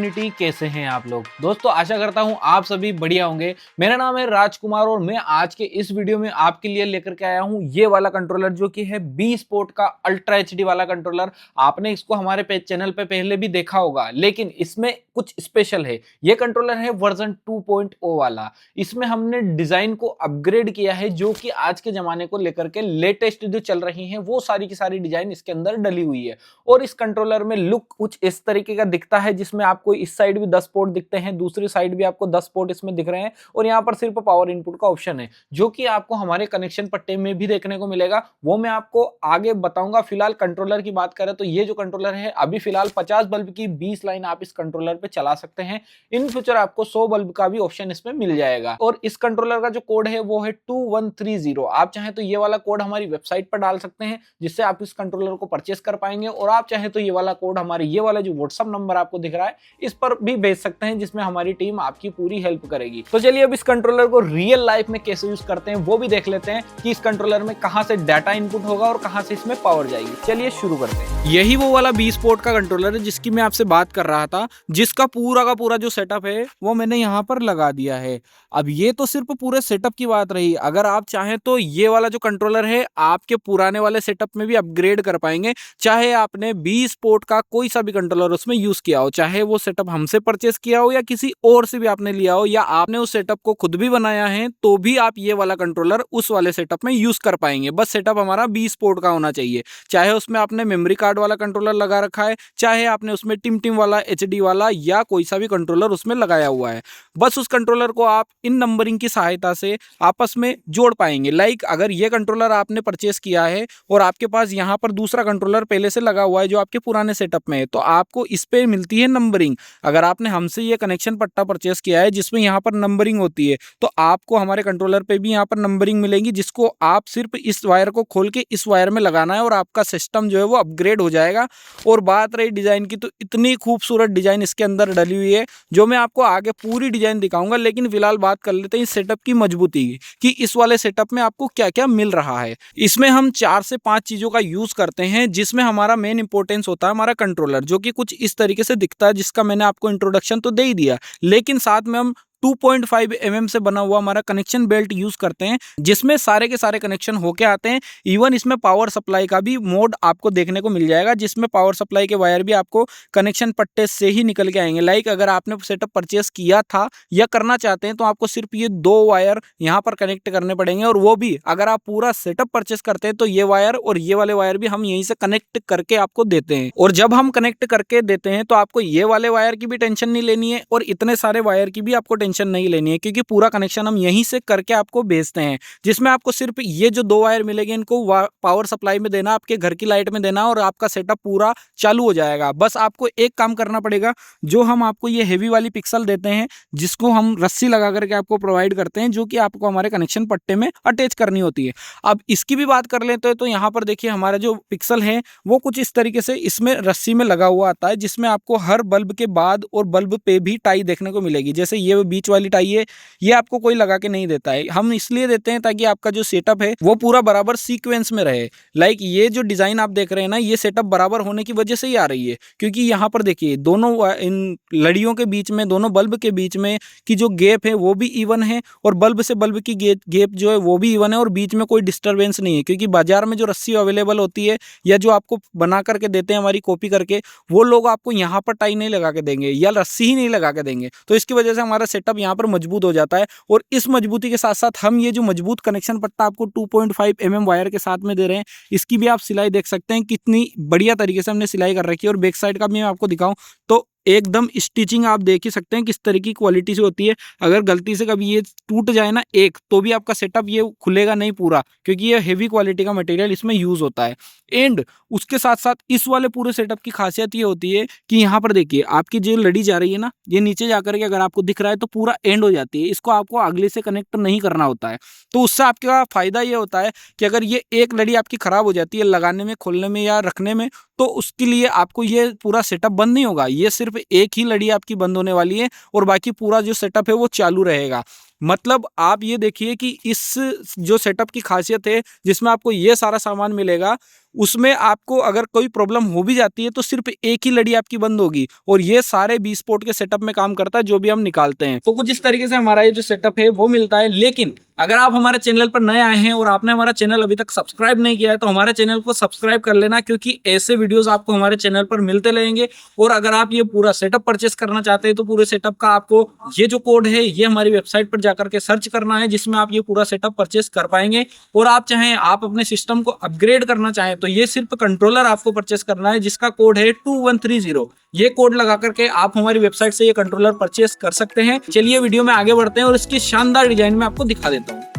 Community, कैसे हैं आप लोग। दोस्तों आशा करता हूं आप सभी बढ़िया होंगे। मेरा नाम है राजकुमार और मैं आज के इस वीडियो में आपके लिए लेकर के आया हूं ये वाला कंट्रोलर जो कि है बी स्पोर्ट का अल्ट्रा एचडी वाला कंट्रोलर। आपने इसको हमारे चैनल पे पहले भी देखा होगा, लेकिन इसमें कुछ स्पेशल है। ये कंट्रोलर है वर्जन 2.0 वाला। इसमें हमने डिजाइन को अपग्रेड किया है, जो कि आज के जमाने को लेकर के लेटेस्ट जो चल रही है वो सारी की सारी डिजाइन इसके अंदर डली हुई है। और इस कंट्रोलर में लुक कुछ इस तरीके का दिखता है, जिसमें आपको इस साइड भी 10 पोर्ट दिखते हैं, दूसरी साइड भी आपको 10 पोर्ट इसमें दिख रहे हैं और यहाँ पर सिर्फ पावर इनपुट का ऑप्शन है, जो कि आपको हमारे कनेक्शन पट्टे में भी देखने को मिलेगा। वो मैं आपको आगे बताऊंगा। फिलहाल कंट्रोलर की बात करें तो ये जो कंट्रोलर है अभी फिलहाल 50 बल्ब की 20 लाइन आप इस कंट्रोलर पे चला सकते हैं। इन फ्यूचर आपको 100 बल्ब का भी ऑप्शन इसमें मिल जाएगा। और इस कंट्रोलर का जो कोड है वो है 2130। आप चाहें तो ये वाला कोड हमारी वेबसाइट पर डाल सकते हैं, जिससे आप इस कंट्रोलर को परचेस कर पाएंगे। और आप चाहे तो ये वाला कोड हमारे ये वाला जो व्हाट्सएप नंबर आपको दिख रहा है इस पर भी भेज सकते हैं, जिसमें हमारी टीम आपकी पूरी हेल्प करेगी। तो चलिए अब इस कंट्रोलर को रियल लाइफ में कैसे यूज करते हैं वो भी देख लेते हैं कि इस कंट्रोलर में कहां से डाटा इनपुट होगा और कहां से इसमें पावर जाएगी। चलिए शुरू करते हैं। यही वो वाला बी स्पोर्ट का कंट्रोलर है जिसकी मैं आपसे बात कर रहा था, जिसका पूरा का पूरा जो सेटअप है वो मैंने यहाँ पर लगा दिया है। अब ये तो सिर्फ पूरे सेटअप की बात रही। अगर आप चाहें तो ये वाला जो कंट्रोलर है आपके पुराने वाले सेटअप में भी अपग्रेड कर पाएंगे। चाहे आपने बी स्पोर्ट का कोई सा भी कंट्रोलर उसमें यूज किया हो, चाहे वो सेटअप हमसे परचेस किया हो या किसी और से भी आपने लिया हो, या आपने उस सेटअप को खुद भी बनाया है, तो भी आप ये वाला कंट्रोलर उस वाले सेटअप में यूज कर पाएंगे। बस सेटअप हमारा बी स्पोर्ट का होना चाहिए। चाहे उसमें आपने मेमोरी कार्ड वाला कंट्रोलर लगा रखा है, चाहे आपने उसमें टिम टिम वाला एचडी वाला या कोई सा भी कंट्रोलर उसमें लगाया हुआ है, बस उस कंट्रोलर को आप इन नंबरिंग की सहायता से आपस में जोड़ पाएंगे। लाइक अगर ये कंट्रोलर आपने परचेस किया है और आपके पास यहाँ पर दूसरा कंट्रोलर पहले से लगा हुआ है जो आपके पुराने सेटअप में है, तो आपको इस पे मिलती है नंबरिंग। अगर आपने हमसे ये कनेक्शन पट्टा परचेस किया है जिसमें यहाँ पर नंबरिंग होती है, तो आपको हमारे कंट्रोलर पे भी यहाँ पर नंबरिंग मिलेगी, जिसको आप सिर्फ इस वायर को खोल के इस वायर में लगाना है और आपका सिस्टम जो है वो अपग्रेड हो जाएगा। और बात रही डिजाइन की, तो इतनी खूबसूरत डिजाइन इसके अंदर डली हुई है, जो मैं आपको आगे पूरी डिजाइन दिखाऊंगा। लेकिन फिलहाल बात कर लेते हैं इस सेटअप की मजबूती की, कि इस वाले सेटअप में आपको क्या क्या मिल रहा है। इसमें हम 4 से 5 चीजों का यूज करते हैं, जिसमें हमारा मेन इंपॉर्टेंस होता है हमारा कंट्रोलर, जो कि कुछ इस तरीके से दिखता है, जिसका मैंने आपको इंट्रोडक्शन तो दे ही दिया। लेकिन साथ में हम 2.5 mm से बना हुआ हमारा कनेक्शन बेल्ट यूज करते हैं, जिसमें सारे के सारे कनेक्शन होके आते हैं। इवन इसमें पावर सप्लाई का भी मोड आपको देखने को मिल जाएगा, जिसमें पावर सप्लाई के वायर भी आपको कनेक्शन पट्टे से ही निकल के आएंगे। लाइक अगर आपने सेटअप परचेस किया था या करना चाहते हैं, तो आपको सिर्फ ये 2 वायर यहाँ पर कनेक्ट करने पड़ेंगे। और वो भी अगर आप पूरा सेटअप परचेस करते हैं, तो ये वायर और ये वाले वायर भी हम यहीं से कनेक्ट करके आपको देते हैं। और जब हम कनेक्ट करके देते हैं, तो आपको ये वाले वायर की भी टेंशन नहीं लेनी है और इतने सारे वायर की भी आपको टेंशन नहीं लेनी है, क्योंकि पूरा कनेक्शन हम यहीं से करके आपको भेजते हैं। जिसमें आपको सिर्फ ये जो 2 वायर मिलेंगे, इनको पावर सप्लाई में देना, आपके घर की लाइट में देना, और आपका सेटअप पूरा चालू हो जाएगा। बस आपको एक काम करना पड़ेगा, जो हम आपको ये हेवी वाली पिक्सल देते हैं, जिसको हम रस्सी लगा करके आपको प्रोवाइड करते हैं, जो कि आपको हमारे कनेक्शन पट्टे में अटैच करनी होती है। अब इसकी भी बात कर लेते हैं, तो यहाँ पर देखिए हमारा जो पिक्सल है वो कुछ इस तरीके से इसमें रस्सी में लगा हुआ आता है, जिसमें आपको हर बल्ब के बाद और बल्ब पे भी टाई देखने को मिलेगी। जैसे ये बीच वाली टाई है, ये आपको कोई लगा के नहीं देता है। हम इसलिए देते हैं ताकि आपका जो सेटअप है वो पूरा बराबर सीक्वेंस में रहे। लाइक ये जो डिजाइन आप देख रहे हैं ना, ये सेटअप बराबर होने की वजह से ही आ रही है, क्योंकि यहाँ पर देखिए दोनों इन लड़ियों के बीच में, दोनों बल्ब के बीच में की जो गैप है वो भी इवन है, और बल्ब से बल्ब की गैप जो है वो भी इवन है, और बीच में कोई डिस्टर्बेंस नहीं है। क्योंकि बाजार में जो रस्सी अवेलेबल होती है या जो आपको बना करके देते हैं हमारी कॉपी करके, वो लोग आपको यहाँ पर टाई नहीं लगा के देंगे या रस्सी ही नहीं लगा के देंगे। तो इसकी वजह से हमारा सेटअप यहाँ पर मजबूत हो जाता है। और इस मजबूती के साथ साथ हम ये जो मजबूत कनेक्शन पट्टा आपको 2.5 mm वायर के साथ में दे रहे हैं, इसकी भी आप सिलाई देख सकते हैं कितनी बढ़िया तरीके से हमने सिलाई कर रखी है। और बैक साइड का भी मैं आपको दिखाऊं तो एकदम स्टिचिंग आप देख ही सकते हैं किस तरह की क्वालिटी से होती है। अगर गलती से कभी ये टूट जाए ना एक, तो भी आपका सेटअप ये खुलेगा नहीं पूरा, क्योंकि ये हेवी क्वालिटी का मटेरियल इसमें यूज होता है। एंड उसके साथ साथ इस वाले पूरे सेटअप की खासियत ये होती है कि यहाँ पर देखिए आपकी जो लड़ी जा रही है ना, ये नीचे जाकर के अगर आपको दिख रहा है तो पूरा एंड हो जाती है। इसको आपको अगले से कनेक्ट नहीं करना होता है। तो उससे आपका फायदा ये होता है कि अगर ये एक लड़ी आपकी खराब हो जाती है लगाने में, खोलने में या रखने में, तो उसके लिए आपको ये पूरा सेटअप बंद नहीं होगा। ये सिर्फ एक ही लड़ी आपकी बंद होने वाली है और बाकी पूरा जो सेटअप है वो चालू रहेगा। मतलब आप ये देखिए कि इस जो सेटअप की खासियत है जिसमें आपको ये सारा सामान मिलेगा, उसमें आपको अगर कोई प्रॉब्लम हो भी जाती है तो सिर्फ एक ही लड़ी आपकी बंद होगी और ये सारे बी स्पोर्ट के सेटअप में काम करता है जो भी हम निकालते हैं। तो कुछ इस तरीके से हमारा ये जो सेटअप है वो मिलता है। लेकिन अगर आप हमारे चैनल पर नए आए हैं और आपने हमारा चैनल अभी तक सब्सक्राइब नहीं किया है तो हमारे चैनल को सब्सक्राइब कर लेना, क्योंकि ऐसे वीडियोस आपको हमारे चैनल पर मिलते रहेंगे। और अगर आप ये पूरा सेटअप परचेस करना चाहते हैं तो पूरे सेटअप का आपको ये जो कोड है ये हमारी वेबसाइट पर जाकर के सर्च करना है, जिसमें आप ये पूरा सेटअप परचेस कर पाएंगे। और आप चाहें आप अपने सिस्टम को अपग्रेड करना चाहें तो ये सिर्फ कंट्रोलर आपको परचेस करना है, जिसका कोड है 2130। ये कोड लगा करके आप हमारी वेबसाइट से ये कंट्रोलर परचेस कर सकते हैं। चलिए वीडियो में आगे बढ़ते हैं और इसकी शानदार डिजाइन में आपको दिखा देता हूँ।